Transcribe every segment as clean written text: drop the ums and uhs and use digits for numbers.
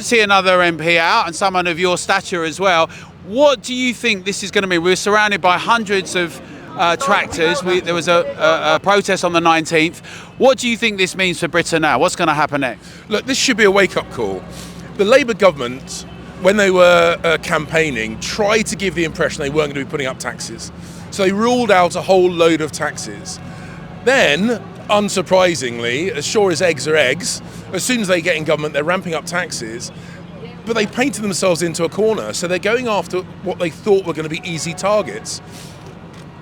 see another MP out and someone of your stature as well. What do you think this is going to mean? We're surrounded by hundreds of tractors. There was a protest on the 19th. What do you think this means for Britain now? What's going to happen next? Look, this should be a wake-up call. The Labour government, when they were campaigning, tried to give the impression they weren't going to be putting up taxes. So they ruled out a whole load of taxes. Then, unsurprisingly, as sure as eggs are eggs, as soon as they get in government, they're ramping up taxes. But they painted themselves into a corner, so they're going after what they thought were going to be easy targets.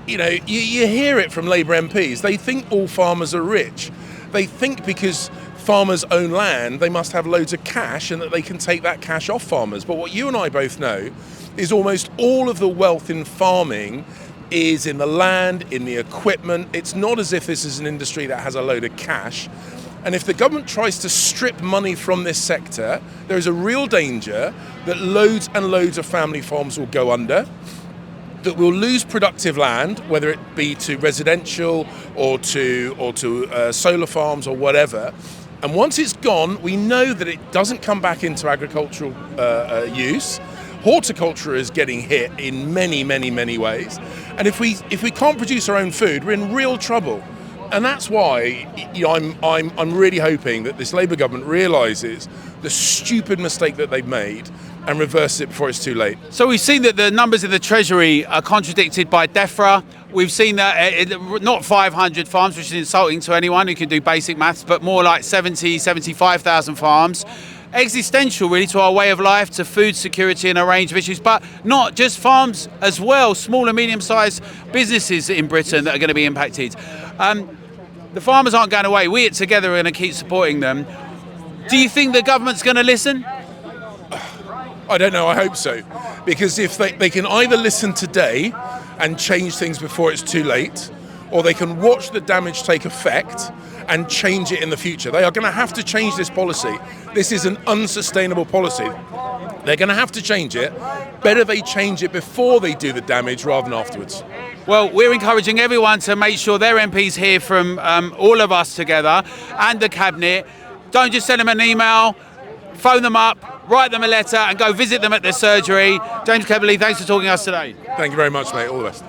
You know, you hear it from Labour MPs. They think all farmers are rich. They think because farmers own land, they must have loads of cash and that they can take that cash off farmers. But what you and I both know is almost all of the wealth in farming is in the land, in the equipment. It's not as if this is an industry that has a load of cash. And if the government tries to strip money from this sector, there is a real danger that loads and loads of family farms will go under, that we'll lose productive land, whether it be to residential or to solar farms or whatever. And once it's gone, we know that it doesn't come back into agricultural use. Horticulture is getting hit in many, many, many ways. And if we can't produce our own food, we're in real trouble. And that's why I'm really hoping that this Labour government realises the stupid mistake that they've made and reverses it before it's too late. So we've seen that the numbers in the Treasury are contradicted by DEFRA. We've seen that not 500 farms, which is insulting to anyone who can do basic maths, but more like 75,000 farms. Existential really to our way of life, to food security and a range of issues, but not just farms as well, small and medium-sized businesses in Britain that are going to be impacted. The farmers aren't going away. We Together are going to keep supporting them. Do you think the government's going to listen? I don't know, I hope so. Because if they can either listen today and change things before it's too late, or they can watch the damage take effect and change it in the future. They are going to have to change this policy. This is an unsustainable policy. They're going to have to change it. Better they change it before they do the damage rather than afterwards. Well, we're encouraging everyone to make sure their MPs hear from all of us together and the Cabinet. Don't just send them an email, phone them up, write them a letter and go visit them at their surgery. James Cleverly, thanks for talking to us today. Thank you very much, mate. All the best.